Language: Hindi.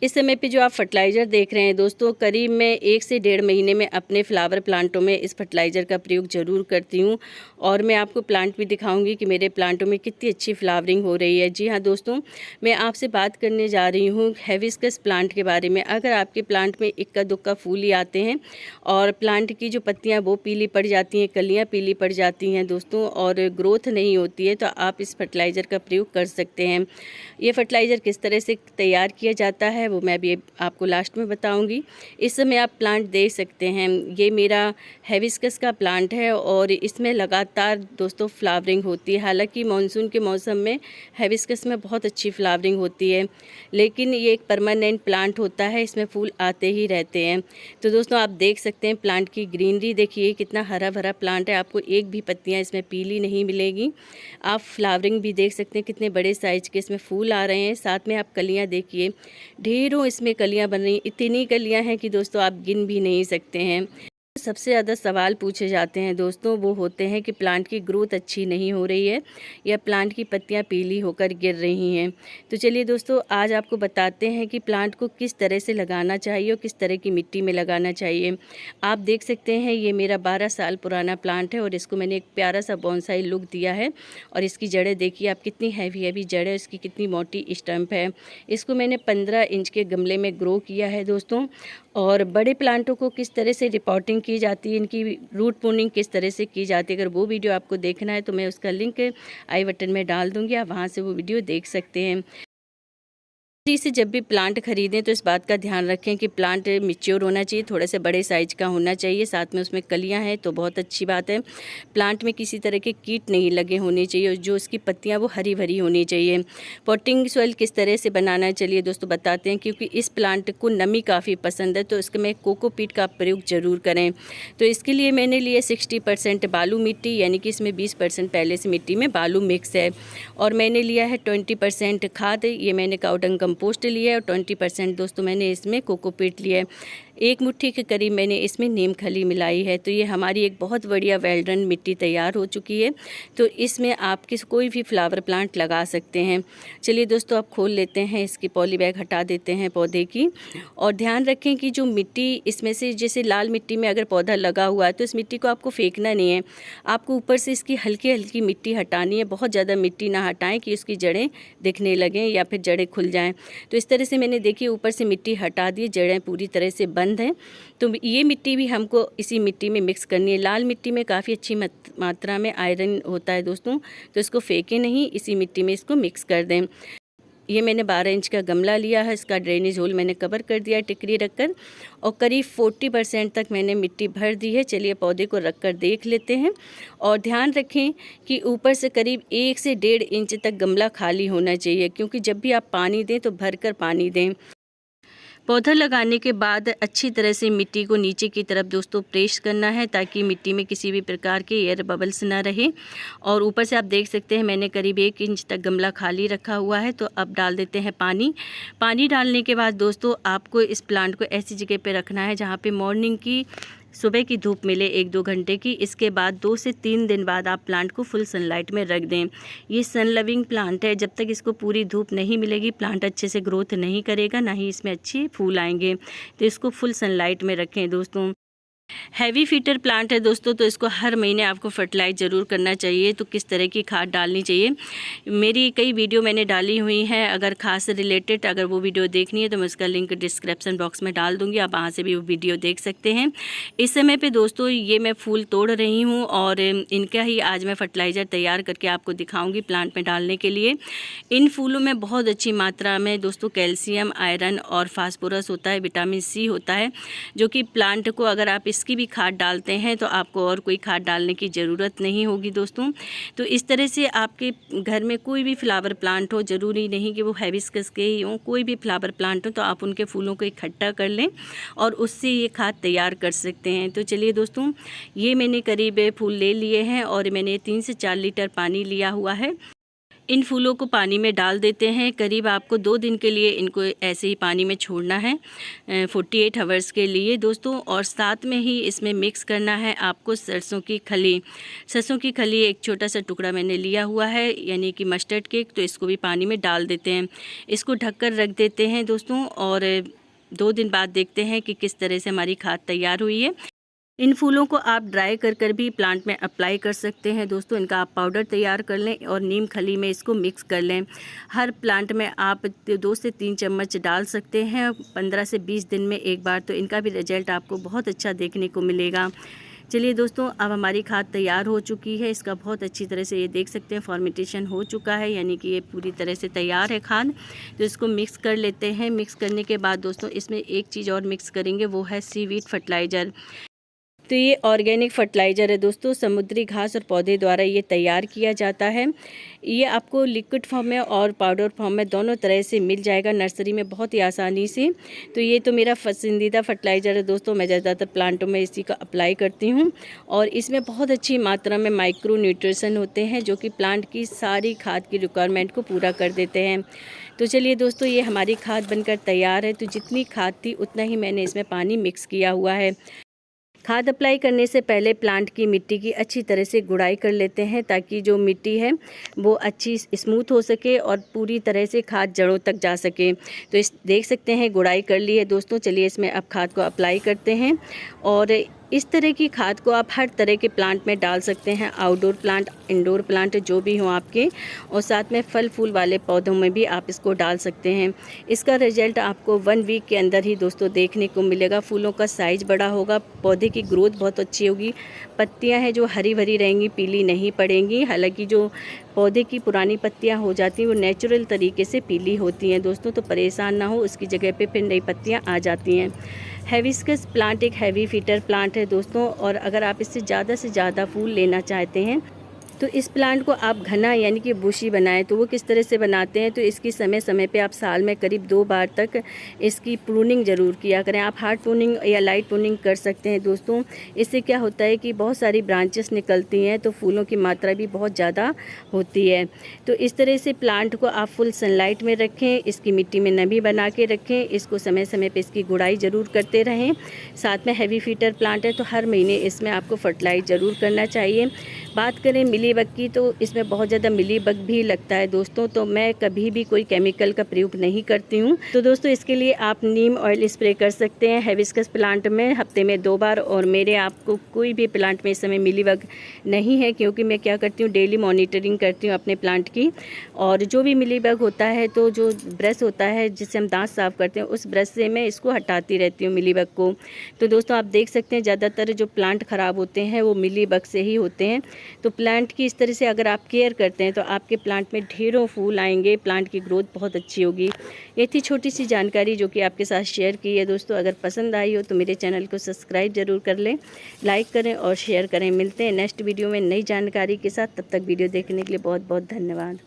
इस समय पे जो आप फर्टिलाइज़र देख रहे हैं दोस्तों, करीब मैं 1 से 1.5 महीने में अपने फ्लावर प्लांटों में इस फर्टिलाइज़र का प्रयोग ज़रूर करती हूँ। और मैं आपको प्लांट भी दिखाऊंगी कि मेरे प्लांटों में कितनी अच्छी फ्लावरिंग हो रही है। जी हाँ दोस्तों, मैं आपसे बात करने जा रही हूँ हिबिस्कस प्लांट के बारे में। अगर आपके प्लांट में इक्का दुक्का फूल ही आते हैं और प्लांट की जो पत्तियाँ वो पीली पड़ जाती हैं, कलियाँ पीली पड़ जाती हैं दोस्तों, और ग्रोथ नहीं होती है, तो आप इस फर्टिलाइज़र का प्रयोग कर सकते हैं। ये फर्टिलाइज़र किस तरह से तैयार किया जाता है वो मैं भी आपको लास्ट में बताऊंगी। इस समय आप प्लांट देख सकते हैं, ये मेरा हिबिस्कस का प्लांट है और इसमें लगातार दोस्तों फ्लावरिंग होती है। हालांकि मानसून के मौसम में हिबिस्कस में बहुत अच्छी फ्लावरिंग होती है, लेकिन ये एक परमानेंट प्लांट होता है, इसमें फूल आते ही रहते हैं। तो दोस्तों आप देख सकते हैं प्लांट की ग्रीनरी देखिए, कितना हरा भरा प्लांट है। आपको एक भी पत्तियाँ इसमें पीली नहीं मिलेगी। आप फ्लावरिंग भी देख सकते हैं, कितने बड़े साइज के इसमें फूल आ रहे हैं। साथ में आप कलियां देखिए, ढेरों इसमें कलियां बन रही, इतनी कलियां हैं कि दोस्तों आप गिन भी नहीं सकते हैं। सबसे ज़्यादा सवाल पूछे जाते हैं दोस्तों, वो होते हैं कि प्लांट की ग्रोथ अच्छी नहीं हो रही है या प्लांट की पत्तियां पीली होकर गिर रही हैं। तो चलिए दोस्तों, आज आपको बताते हैं कि प्लांट को किस तरह से लगाना चाहिए और किस तरह की मिट्टी में लगाना चाहिए। आप देख सकते हैं ये मेरा 12 साल पुराना प्लांट है और इसको मैंने एक प्यारा सा बोनसाई लुक दिया है। और इसकी जड़ें देखिए आप, कितनी हैवी हैवी जड़ें, इसकी कितनी मोटी स्टम्प है। इसको मैंने 15 इंच के गमले में ग्रो किया है दोस्तों। और बड़े प्लांटों को किस तरह से रिपोर्टिंग की जाती है, इनकी रूट प्रूनिंग किस तरह से की जाती है, अगर वो वीडियो आपको देखना है तो मैं उसका लिंक आई बटन में डाल दूंगी, आप वहाँ से वो वीडियो देख सकते हैं। से जब भी प्लांट खरीदें तो इस बात का ध्यान रखें कि प्लांट मैच्योर होना चाहिए, थोड़े से बड़े साइज का होना चाहिए, साथ में उसमें कलियां हैं तो बहुत अच्छी बात है। प्लांट में किसी तरह के कीट नहीं लगे होने चाहिए और जो उसकी पत्तियां वो हरी भरी होनी चाहिए। पॉटिंग सॉइल किस तरह से बनाना है चलिए दोस्तों बताते हैं, क्योंकि इस प्लांट को नमी काफ़ी पसंद है, तो इसके में कोकोपीट का प्रयोग ज़रूर करें। तो इसके लिए मैंने लिए 60% बालू मिट्टी, यानी कि इसमें 20% पहले से मिट्टी में बालू मिक्स है। और मैंने लिया है 20% खाद, ये मैंने काऊ डंग कंपोस्ट लिया है। और 20% दोस्तों मैंने इसमें कोकोपीट लिया है। 1 मुट्ठी के करीब मैंने इसमें नीम खली मिलाई है। तो ये हमारी एक बहुत बढ़िया वेल डन मिट्टी तैयार हो चुकी है। तो इसमें आप कोई भी फ्लावर प्लांट लगा सकते हैं। चलिए दोस्तों, आप खोल लेते हैं, इसकी पॉली बैग हटा देते हैं पौधे की। और ध्यान रखें कि जो मिट्टी इसमें से, जैसे लाल मिट्टी में अगर पौधा लगा हुआ है तो इस मिट्टी को आपको फेंकना नहीं है, आपको ऊपर से इसकी हल्की हल्की मिट्टी हटानी है। बहुत ज़्यादा मिट्टी ना हटाएं कि उसकी जड़ें दिखने लगें या फिर जड़ें खुल जाएं। तो इस तरह से मैंने देखिए ऊपर से मिट्टी हटा दी, जड़ें पूरी तरह से बंद हैं। तो ये मिट्टी भी हमको इसी मिट्टी में मिक्स करनी है। लाल मिट्टी में काफ़ी अच्छी मात्रा में आयरन होता है दोस्तों, तो इसको फेंकें नहीं, इसी मिट्टी में इसको मिक्स कर दें। ये मैंने 12 इंच का गमला लिया है, इसका ड्रेनेज होल मैंने कवर कर दिया टिकरी रखकर, और करीब 40% तक मैंने मिट्टी भर दी है। चलिए पौधे को रखकर देख लेते हैं। और ध्यान रखें कि ऊपर से करीब 1 से 1.5 इंच तक गमला खाली होना चाहिए, क्योंकि जब भी आप पानी दें तो भरकर पानी दें। पौधा लगाने के बाद अच्छी तरह से मिट्टी को नीचे की तरफ दोस्तों प्रेस करना है, ताकि मिट्टी में किसी भी प्रकार के एयर बबल्स ना रहे। और ऊपर से आप देख सकते हैं मैंने करीब 1 इंच तक गमला खाली रखा हुआ है। तो अब डाल देते हैं पानी। पानी डालने के बाद दोस्तों आपको इस प्लांट को ऐसी जगह पे रखना है जहाँ पे मॉर्निंग की, सुबह की धूप मिले 1-2 घंटे की। इसके बाद 2 से 3 दिन बाद आप प्लांट को फुल सनलाइट में रख दें। ये सन लविंग प्लांट है, जब तक इसको पूरी धूप नहीं मिलेगी प्लांट अच्छे से ग्रोथ नहीं करेगा, ना ही इसमें अच्छे फूल आएंगे। तो इसको फुल सनलाइट में रखें दोस्तों। हैवी फीटर प्लांट है दोस्तों, तो इसको हर महीने आपको फर्टिलाइज ज़रूर करना चाहिए। तो किस तरह की खाद डालनी चाहिए, मेरी कई वीडियो मैंने डाली हुई हैं, अगर खास से रिलेटेड अगर वो वीडियो देखनी है तो मैं उसका लिंक डिस्क्रिप्शन बॉक्स में डाल दूंगी, आप वहाँ से भी वो वीडियो देख सकते हैं। इस समय पे दोस्तों ये मैं फूल तोड़ रही हूँ और इनका ही आज मैं फर्टिलाइज़र तैयार करके आपको दिखाऊँगी प्लांट में डालने के लिए। इन फूलों में बहुत अच्छी मात्रा में दोस्तों कैल्शियम, आयरन और फास्फोरस होता है, विटामिन सी होता है, जो कि प्लांट को अगर आप इसकी भी खाद डालते हैं तो आपको और कोई खाद डालने की ज़रूरत नहीं होगी दोस्तों। तो इस तरह से आपके घर में कोई भी फ्लावर प्लांट हो, ज़रूरी नहीं कि वो हिबिस्कस के ही हों, कोई भी फ्लावर प्लांट हो, तो आप उनके फूलों को इकट्ठा कर लें और उससे ये खाद तैयार कर सकते हैं। तो चलिए दोस्तों, ये मैंने करीब फूल ले लिए हैं और मैंने 3 से 4 लीटर पानी लिया हुआ है। इन फूलों को पानी में डाल देते हैं। करीब आपको 2 दिन के लिए इनको ऐसे ही पानी में छोड़ना है 48 आवर्स के लिए दोस्तों। और साथ में ही इसमें मिक्स करना है आपको सरसों की खली। सरसों की खली एक छोटा सा टुकड़ा मैंने लिया हुआ है, यानी कि मस्टर्ड केक, तो इसको भी पानी में डाल देते हैं। इसको ढककर रख देते हैं दोस्तों और 2 दिन बाद देखते हैं कि किस तरह से हमारी खाद तैयार हुई है। इन फूलों को आप ड्राई कर भी प्लांट में अप्लाई कर सकते हैं दोस्तों। इनका आप पाउडर तैयार कर लें और नीम खली में इसको मिक्स कर लें। हर प्लांट में आप 2 से 3 चम्मच डाल सकते हैं 15 से 20 दिन में एक बार, तो इनका भी रिजल्ट आपको बहुत अच्छा देखने को मिलेगा। चलिए दोस्तों, अब हमारी खाद तैयार हो चुकी है। इसका बहुत अच्छी तरह से ये देख सकते हैं फॉर्मेटेशन हो चुका है, यानी कि ये पूरी तरह से तैयार है खाद। तो इसको मिक्स कर लेते हैं। मिक्स करने के बाद दोस्तों इसमें एक चीज़ और मिक्स करेंगे, वो है सीवीड फर्टिलाइज़र। तो ये ऑर्गेनिक फर्टिलाइज़र है दोस्तों, समुद्री घास और पौधे द्वारा ये तैयार किया जाता है। ये आपको लिक्विड फॉर्म में और पाउडर फॉर्म में दोनों तरह से मिल जाएगा नर्सरी में बहुत ही आसानी से। तो ये तो मेरा पसंदीदा फर्टिलाइज़र है दोस्तों। मैं ज़्यादातर प्लांटों में इसी का अप्लाई करती हूँ और इसमें बहुत अच्छी मात्रा में माइक्रो न्यूट्रिशन होते हैं जो कि प्लांट की सारी खाद की रिक्वायरमेंट को पूरा कर देते हैं। तो चलिए दोस्तों, ये हमारी खाद बनकर तैयार है। तो जितनी खाद थी उतना ही मैंने इसमें पानी मिक्स किया हुआ है। खाद अप्लाई करने से पहले प्लांट की मिट्टी की अच्छी तरह से गुड़ाई कर लेते हैं ताकि जो मिट्टी है वो अच्छी स्मूथ हो सके और पूरी तरह से खाद जड़ों तक जा सके। तो इस देख सकते हैं गुड़ाई कर ली है दोस्तों। चलिए इसमें अब खाद को अप्लाई करते हैं और इस तरह की खाद को आप हर तरह के प्लांट में डाल सकते हैं, आउटडोर प्लांट, इंडोर प्लांट जो भी हों आपके, और साथ में फल फूल वाले पौधों में भी आप इसको डाल सकते हैं। इसका रिजल्ट आपको 1 वीक के अंदर ही दोस्तों देखने को मिलेगा। फूलों का साइज़ बड़ा होगा, पौधे की ग्रोथ बहुत अच्छी होगी, पत्तियां हैं जो हरी भरी रहेंगी, पीली नहीं पड़ेंगी। हालांकि जो पौधे की पुरानी पत्तियां हो जाती हैं वो नेचुरल तरीके से पीली होती हैं दोस्तों, तो परेशान ना हो, उसकी जगह पे फिर नई पत्तियां आ जाती हैं। हिबिस्कस प्लांट एक हैवी फीटर प्लांट है दोस्तों, और अगर आप इससे ज़्यादा से ज़्यादा फूल लेना चाहते हैं तो इस प्लांट को आप घना यानी कि बुशी बनाएं। तो वो किस तरह से बनाते हैं, तो इसकी समय समय पे आप साल में करीब 2 बार तक इसकी प्रूनिंग ज़रूर किया करें। आप हार्ड प्रूनिंग या लाइट प्रूनिंग कर सकते हैं दोस्तों। इससे क्या होता है कि बहुत सारी ब्रांचेस निकलती हैं तो फूलों की मात्रा भी बहुत ज़्यादा होती है। तो इस तरह से प्लांट को आप फुल सनलाइट में रखें, इसकी मिट्टी में नमी बना के रखें, इसको समय समय पर इसकी गुड़ाई ज़रूर करते रहें। साथ में हैवी फीटर प्लांट है तो हर महीने इसमें आपको फर्टिलाइज ज़रूर करना चाहिए। बात करें मिलीबग की, तो इसमें बहुत ज़्यादा मिलीबग भी लगता है दोस्तों, तो मैं कभी भी कोई केमिकल का प्रयोग नहीं करती हूँ। तो दोस्तों इसके लिए आप नीम ऑयल स्प्रे कर सकते हैं हिबिस्कस प्लांट में हफ्ते में 2 बार। और मेरे आपको कोई भी प्लांट में इस समय मिलीबग नहीं है, क्योंकि मैं क्या करती हूँ डेली मॉनिटरिंग करती हूँ अपने प्लांट की। और जो भी मिलीबग होता है तो जो ब्रश होता है जिससे हम दाँत साफ़ करते हैं उस ब्रश से मैं इसको हटाती रहती हूँ मिलीबग को। तो दोस्तों आप देख सकते हैं ज़्यादातर जो प्लांट ख़राब होते हैं वो मिलीबग से ही होते हैं। तो प्लांट की इस तरह से अगर आप केयर करते हैं तो आपके प्लांट में ढेरों फूल आएंगे, प्लांट की ग्रोथ बहुत अच्छी होगी। ये थी छोटी सी जानकारी जो कि आपके साथ शेयर की है दोस्तों। अगर पसंद आई हो तो मेरे चैनल को सब्सक्राइब ज़रूर कर लें, लाइक करें और शेयर करें। मिलते हैं नेक्स्ट वीडियो में नई जानकारी के साथ, तब तक वीडियो देखने के लिए बहुत बहुत धन्यवाद।